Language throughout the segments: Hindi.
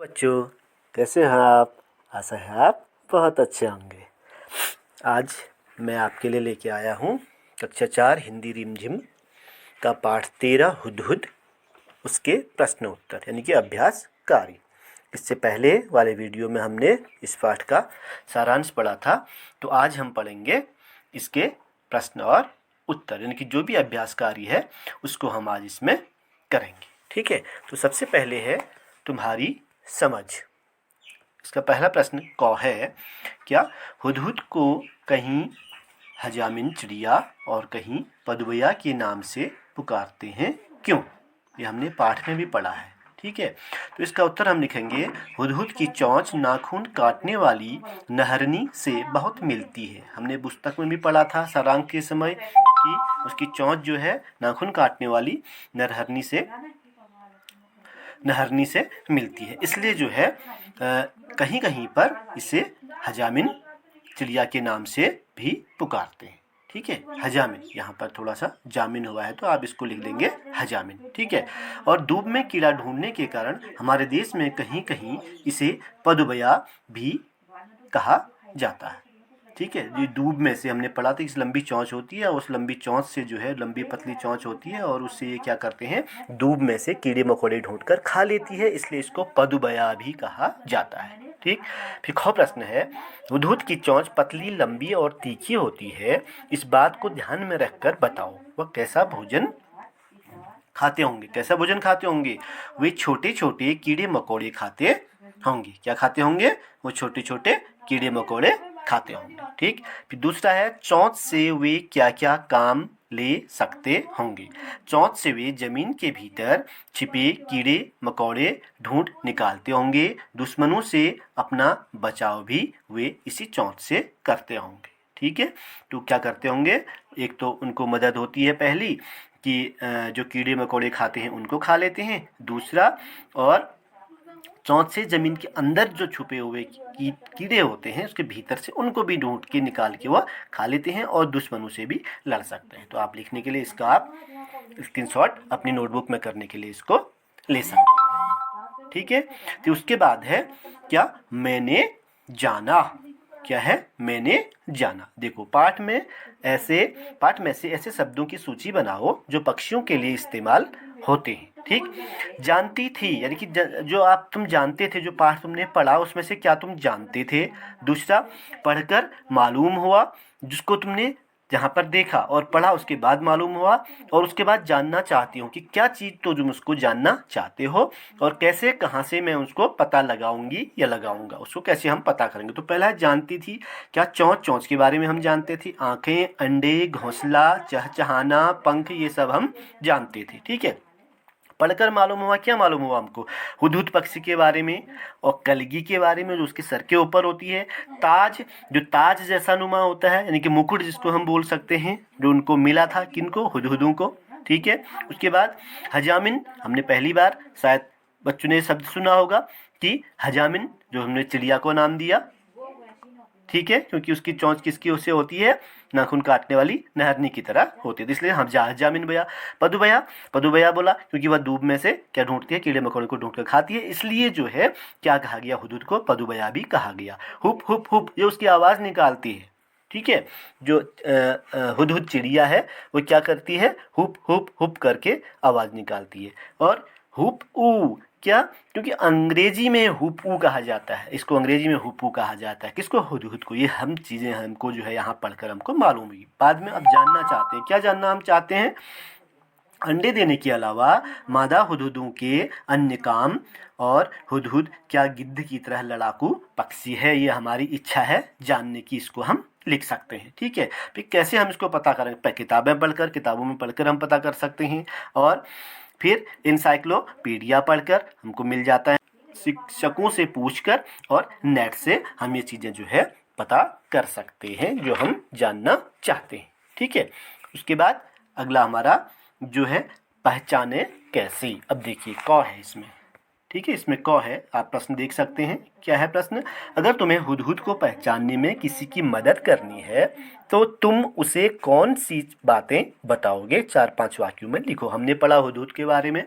बच्चों, कैसे हैं आप? आशा है आप बहुत अच्छे होंगे। आज मैं आपके लिए लेके आया हूँ कक्षा 4 हिंदी रिमझिम का पाठ 13 हुदहुद, उसके प्रश्न उत्तर यानी कि अभ्यास कार्य। इससे पहले वाले वीडियो में हमने इस पाठ का सारांश पढ़ा था, तो आज हम पढ़ेंगे इसके प्रश्न और उत्तर यानी कि जो भी अभ्यास कार्य है उसको हम आज इसमें करेंगे। ठीक है, तो सबसे पहले है तुम्हारी समझ। इसका पहला प्रश्न क है, क्या हुदहुद को कहीं हजामिन चिड़िया और कहीं पदवया के नाम से पुकारते हैं, क्यों? ये हमने पाठ में भी पढ़ा है। ठीक है, तो इसका उत्तर हम लिखेंगे, हुदहुद की चोंच नाखून काटने वाली नहरनी से बहुत मिलती है। हमने पुस्तक में भी पढ़ा था सारांश के समय कि उसकी चोंच जो है नाखून काटने वाली नहरनी से मिलती है, इसलिए जो है कहीं कहीं पर इसे हजामिन चिड़िया के नाम से भी पुकारते हैं। ठीक है, हजामिन, यहाँ पर थोड़ा सा जामिन हुआ है तो आप इसको लिख देंगे हजामिन। ठीक है, और दूब में कीड़ा ढूंढने के कारण हमारे देश में कहीं कहीं इसे पदवया भी कहा जाता है। ठीक है, ये दूब में से हमने पढ़ा था, इस लंबी चोंच होती है, उस लंबी चोंच से जो है लंबी पतली चोंच होती है और उससे ये क्या करते हैं, दूब में से कीड़े मकोड़े ढूंढकर खा लेती है, इसलिए इसको पदुबया भी कहा जाता है। ठीक, फिर ख प्रश्न है, हुदहुद की चोंच पतली, लंबी और तीखी होती है, इस बात को ध्यान में रखकर बताओ वह कैसा भोजन खाते होंगे। कैसा भोजन खाते होंगे? वे छोटे छोटे कीड़े मकोड़े खाते होंगे। क्या खाते होंगे? वो छोटे छोटे कीड़े मकोड़े खाते होंगे। ठीक, फिर दूसरा है, चोंच से वे क्या क्या काम ले सकते होंगे। चोंच से वे जमीन के भीतर छिपे कीड़े मकोड़े ढूंढ निकालते होंगे। दुश्मनों से अपना बचाव भी वे इसी चोंच से करते होंगे। ठीक है, तो क्या करते होंगे? एक तो उनको मदद होती है पहली कि जो कीड़े मकोड़े खाते हैं उनको खा लेते हैं। दूसरा, और चोंच से जमीन के अंदर जो छुपे हुए कीड़े होते हैं उसके भीतर से उनको भी ढूंढ के निकाल के वह खा लेते हैं और दुश्मनों से भी लड़ सकते हैं। तो आप लिखने के लिए इसका आप स्क्रीनशॉट अपनी नोटबुक में करने के लिए इसको ले सकते हैं। ठीक है, तो उसके बाद है, क्या मैंने जाना। क्या है? मैंने जाना। देखो, पाठ में से ऐसे शब्दों की सूची बनाओ जो पक्षियों के लिए इस्तेमाल होते हैं। ठीक, जानती थी यानी कि जो आप तुम जानते थे, जो पाठ तुमने पढ़ा उसमें से क्या तुम जानते थे। दूसरा, पढ़कर मालूम हुआ, जिसको तुमने जहाँ पर देखा और पढ़ा उसके बाद मालूम हुआ, और उसके बाद जानना चाहती हूँ कि क्या चीज़ तो तुम उसको जानना चाहते हो और कैसे, कहाँ से मैं उसको पता लगाऊंगी या लगाऊंगा, उसको कैसे हम पता करेंगे। तो पहला है जानती थी। क्या? चोंच के बारे में हम जानते थे, आंखें, अंडे, घोंसला, चहचहाना, पंख, ये सब हम जानते थे। ठीक है, पढ़कर मालूम हुआ, क्या मालूम हुआ हमको? हुदहुद पक्षी के बारे में और कलगी के बारे में जो उसके सर के ऊपर होती है। ताज, जो ताज जैसा नुमा होता है यानी कि मुकुट जिसको हम बोल सकते हैं, जो उनको मिला था, किनको? हुदहुदों को। ठीक है, उसके बाद हजामिन, हमने पहली बार शायद बच्चों ने शब्द सुना होगा कि हजामिन, जो हमने चिड़िया को नाम दिया। ठीक है, क्योंकि उसकी चोंच किसकी उससे होती है? नाखून काटने वाली नहरनी की तरह होती है, तो इसलिए हम हजामिन बया। पदुबया बोला क्योंकि वह दूब में से क्या ढूंढती है? कीड़े मकोड़े को ढूंढ कर खाती है, इसलिए जो है क्या कहा गया? हुदहुद को पदुबया भी कहा गया। हुप हुप हुप, ये उसकी आवाज़ निकालती है। ठीक है, जो हुदहुद चिड़िया है वो क्या करती है? हुप हुप हुप करके आवाज़ निकालती है। और हुप ऊ, क्या? क्योंकि अंग्रेजी में हुपू कहा जाता है, इसको अंग्रेजी में हुपू कहा जाता है। किसको? हुदहुद को। ये हम चीज़ें हमको जो है यहाँ पढ़कर हमको मालूम हुई। बाद में अब जानना चाहते हैं, क्या जानना हम चाहते हैं? अंडे देने के अलावा मादा हुदहुदों के अन्य काम, और हुदहुद क्या गिद्ध की तरह लड़ाकू पक्षी है? ये हमारी इच्छा है जानने की, इसको हम लिख सकते हैं। ठीक है, फिर कैसे हम इसको पता करें? किताबों में पढ़कर हम पता कर सकते हैं, और फिर इंसाइक्लोपीडिया पढ़कर हमको मिल जाता है, शिक्षकों से पूछकर और नेट से हम ये चीज़ें जो है पता कर सकते हैं जो हम जानना चाहते हैं। ठीक है, उसके बाद अगला हमारा जो है, पहचाने कैसे। अब देखिए, क है इसमें। ठीक है, इसमें क है, आप प्रश्न देख सकते हैं। क्या है प्रश्न? अगर तुम्हें हुदहुद को पहचानने में किसी की मदद करनी है तो तुम उसे कौन सी बातें बताओगे? 4-5 वाक्यों में लिखो। हमने पढ़ा हुदहुद के बारे में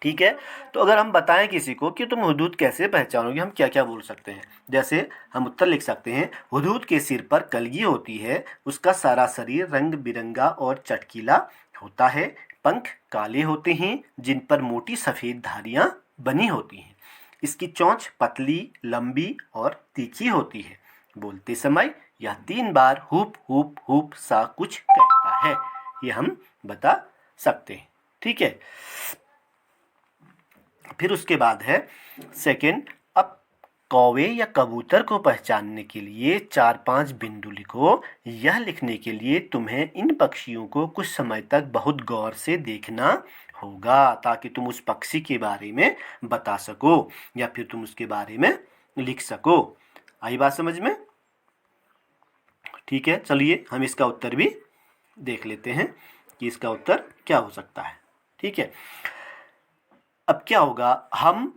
ठीक है। तो अगर हम बताएं किसी को कि तुम हुदूद कैसे पहचानोगे, हम क्या क्या बोल सकते हैं। जैसे हम उत्तर लिख सकते हैं, हुदूद के सिर पर कलगी होती है, उसका सारा शरीर रंग बिरंगा और चटकीला होता है, पंख काले होते हैं जिन पर मोटी सफ़ेद धारियां बनी होती हैं, इसकी चोंच पतली लंबी और तीखी होती है, बोलते समय यह 3 बार हुप हुप हुप सा कुछ कहता है। ये हम बता सकते हैं। ठीक है। फिर उसके बाद है सेकंड, अब कौवे या कबूतर को पहचानने के लिए 4-5 बिंदु लिखो। यह लिखने के लिए तुम्हें इन पक्षियों को कुछ समय तक बहुत गौर से देखना होगा ताकि तुम उस पक्षी के बारे में बता सको या फिर तुम उसके बारे में लिख सको। आई बात समझ में? ठीक है, चलिए हम इसका उत्तर भी देख लेते हैं कि इसका उत्तर क्या हो सकता है। ठीक है, अब क्या होगा, हम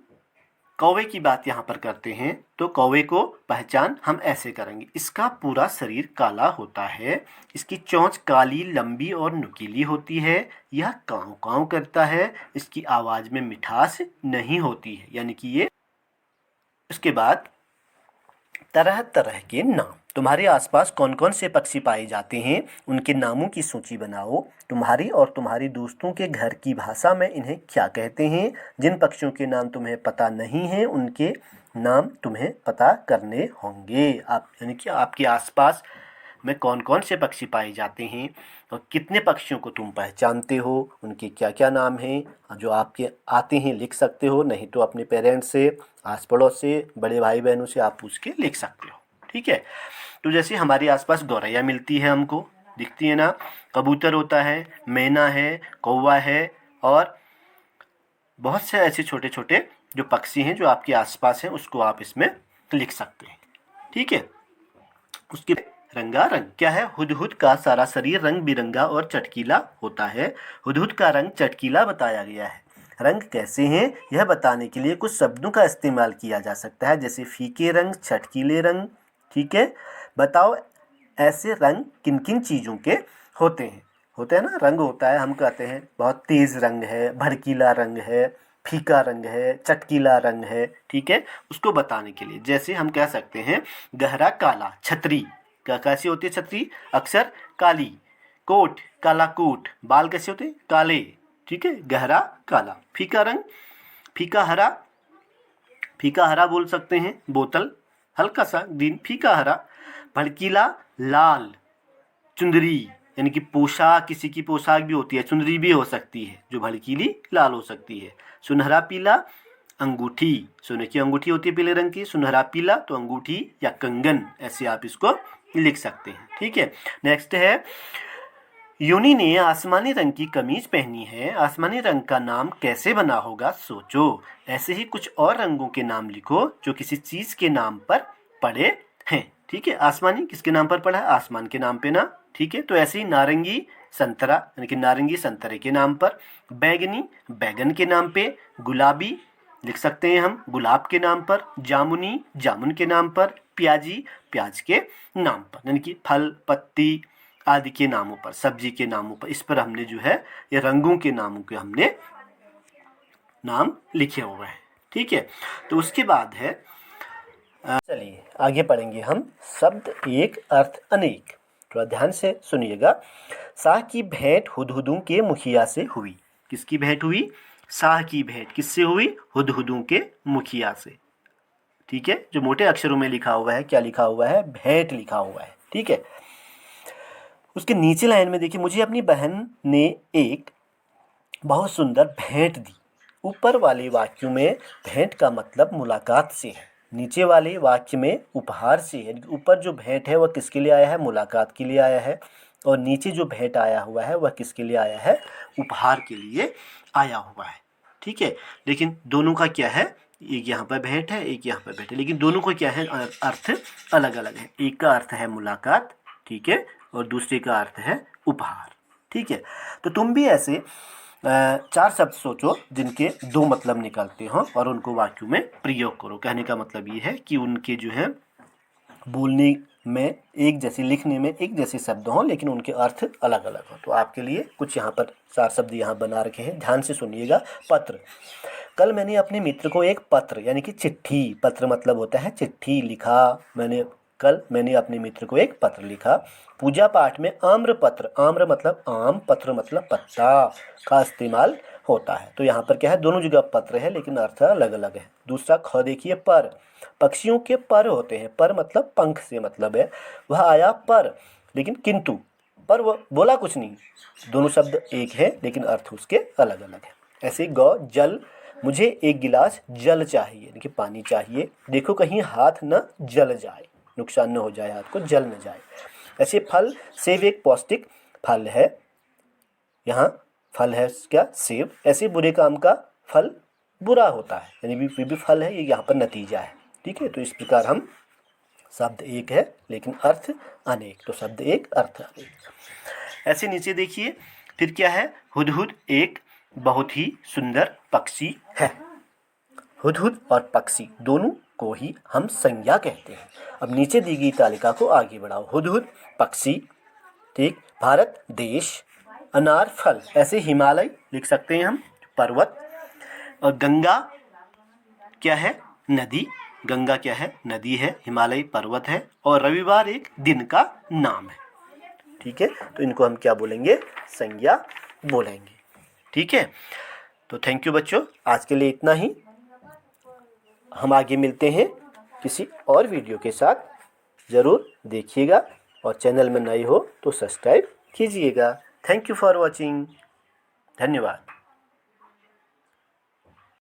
कौवे की बात यहाँ पर करते हैं तो कौवे को पहचान हम ऐसे करेंगे। इसका पूरा शरीर काला होता है, इसकी चोंच काली लंबी और नुकीली होती है, यह काँव काँव करता है, इसकी आवाज़ में मिठास नहीं होती है, यानी कि ये। उसके बाद तरह तरह के नाम। तुम्हारे आसपास कौन कौन से पक्षी पाए जाते हैं, उनके नामों की सूची बनाओ। तुम्हारी और तुम्हारी दोस्तों के घर की भाषा में इन्हें क्या कहते हैं। जिन पक्षियों के नाम तुम्हें पता नहीं हैं उनके नाम तुम्हें पता करने होंगे। आप यानी कि आपके आसपास में कौन कौन से पक्षी पाए जाते हैं और कितने पक्षियों को तुम पहचानते हो, उनके क्या क्या नाम हैं जो आपके आते हैं लिख सकते हो, नहीं तो अपने पेरेंट्स से, आस पड़ोस से, बड़े भाई बहनों से आप पूछ के लिख सकते हो। ठीक है। तो जैसे हमारे आसपास गौरैया मिलती है, हमको दिखती है ना, कबूतर होता है, मैना है, कौवा है और बहुत से ऐसे छोटे छोटे जो पक्षी हैं जो आपके आसपास हैं उसको आप इसमें लिख सकते हैं। ठीक है। उसके रंगारंग क्या है, हुदहुद का सारा शरीर रंग बिरंगा और चटकीला होता है। हुदहुद का रंग चटकीला बताया गया है। रंग कैसे हैं यह बताने के लिए कुछ शब्दों का इस्तेमाल किया जा सकता है, जैसे फीके रंग, चटकीले रंग। ठीक है, बताओ ऐसे रंग किन किन चीज़ों के होते हैं। होते हैं ना, रंग होता है, हम कहते हैं बहुत तेज़ रंग है, भड़कीला रंग है, फीका रंग है, चटकीला रंग है। ठीक है, उसको बताने के लिए जैसे हम कह सकते हैं गहरा काला, छतरी कैसी होती है, छतरी अक्सर काली, कोट काला कोट, बाल कैसे होते हैं, काले। ठीक है, गहरा काला। फीका रंग, फीका हरा, फीका हरा बोल सकते हैं, बोतल हल्का सा ग्रीन, फीका हरा। भड़कीला लाल, चुंदरी यानी कि पोशाक, किसी की पोशाक भी होती है, चुंदरी भी हो सकती है जो भड़कीली लाल हो सकती है। सुनहरा पीला, अंगूठी, सोने की अंगूठी होती है पीले रंग की, सुनहरा पीला तो अंगूठी या कंगन, ऐसे आप इसको लिख सकते हैं। ठीक है। नेक्स्ट है, यूनी ने आसमानी रंग की कमीज पहनी है, आसमानी रंग का नाम कैसे बना होगा सोचो। ऐसे ही कुछ और रंगों के नाम लिखो जो किसी चीज के नाम पर पड़े हैं। ठीक है, आसमानी किसके नाम पर पड़ा है, आसमान के नाम पे ना। ठीक है, तो ऐसे ही नारंगी संतरा यानी कि नारंगी संतरे के नाम पर, बैगनी बैगन के नाम पे, गुलाबी लिख सकते हैं हम गुलाब के नाम पर, जामुनी जामुन के नाम पर, प्याजी प्याज के नाम पर, यानी कि फल पत्ती आदि के नामों पर, सब्जी के नामों पर, इस पर हमने जो है ये रंगों के नामों के हमने नाम लिखे हुए हैं। ठीक है, तो उसके बाद है, चलिए आगे पढ़ेंगे हम शब्द एक अर्थ अनेक। थोड़ा ध्यान से सुनिएगा। शाह की भेंट हुदहुदों के मुखिया से हुई। किसकी भेंट हुई, शाह की भेंट किससे हुई, हुदहुदों के मुखिया से। ठीक है, जो मोटे अक्षरों में लिखा हुआ है, क्या लिखा हुआ है, भेंट लिखा हुआ है। ठीक है, उसके नीचे लाइन में देखिए, मुझे अपनी बहन ने एक बहुत सुंदर भेंट दी। ऊपर वाले वाक्य में भेंट का मतलब मुलाकात से है, नीचे वाले वाक्य में उपहार से है। ऊपर जो भेंट है वह किसके लिए आया है, मुलाकात के लिए आया है, और नीचे जो भेंट आया हुआ है वह किसके लिए आया है, उपहार के लिए आया हुआ है। ठीक है, लेकिन दोनों का क्या है, एक यहाँ पर भेंट है, एक यहाँ पर भेंट है, लेकिन दोनों को क्या है, अर्थ अलग अलग है। एक का अर्थ है मुलाकात, ठीक है, और दूसरे का अर्थ है उपहार। ठीक है, तो तुम भी ऐसे 4 शब्द सोचो जिनके 2 मतलब निकलते हों और उनको वाक्यों में प्रयोग करो। कहने का मतलब ये है कि उनके जो है बोलने में एक जैसी, लिखने में एक जैसे शब्द हों लेकिन उनके अर्थ अलग अलग हों। तो आपके लिए कुछ यहाँ पर 4 शब्द यहाँ बना रखे हैं, ध्यान से सुनिएगा। पत्र, कल मैंने अपने मित्र को एक पत्र यानी कि चिट्ठी, पत्र मतलब होता है चिट्ठी, लिखा। कल मैंने अपने मित्र को एक पत्र लिखा। पूजा पाठ में आम्र पत्र, आम्र मतलब आम, पत्र मतलब पत्ता का इस्तेमाल होता है। तो यहाँ पर क्या है, दोनों जगह पत्र है लेकिन अर्थ अलग अलग है। दूसरा ख देखिए, पर, पक्षियों के पर होते हैं, पर मतलब पंख से मतलब है। वह आया पर, लेकिन किंतु, पर वो बोला कुछ नहीं। दोनों शब्द एक है लेकिन अर्थ उसके अलग अलग है। ऐसे गौ, जल, मुझे एक गिलास जल चाहिए यानी कि पानी चाहिए। देखो कहीं हाथ न जल जाए, नुकसान न हो जाए, हाथ को जल न जाए। ऐसे फल, सेब एक पौष्टिक फल है, यहाँ फल है क्या, सेब। ऐसे बुरे काम का फल बुरा होता है, यानी भी फल है, ये यहाँ पर नतीजा है। ठीक है, तो इस प्रकार हम शब्द एक है लेकिन अर्थ अनेक, तो शब्द एक अर्थ अनेक। ऐसे नीचे देखिए, फिर क्या है, हुदहुद एक बहुत ही सुंदर पक्षी है। हुदहुद और पक्षी दोनों को ही हम संज्ञा कहते हैं। अब नीचे दी गई तालिका को आगे बढ़ाओ। हुदहुद पक्षी, ठीक, भारत देश, अनार फल, ऐसे हिमालय लिख सकते हैं हम, पर्वत। और गंगा क्या है, नदी, गंगा क्या है, नदी है, हिमालय पर्वत है, और रविवार एक दिन का नाम है। ठीक है, तो इनको हम क्या बोलेंगे, संज्ञा बोलेंगे। ठीक है, तो थैंक यू बच्चों, आज के लिए इतना ही। हम आगे मिलते हैं किसी और वीडियो के साथ, ज़रूर देखिएगा, और चैनल में नए हो तो सब्सक्राइब कीजिएगा। थैंक यू फॉर वॉचिंग, धन्यवाद।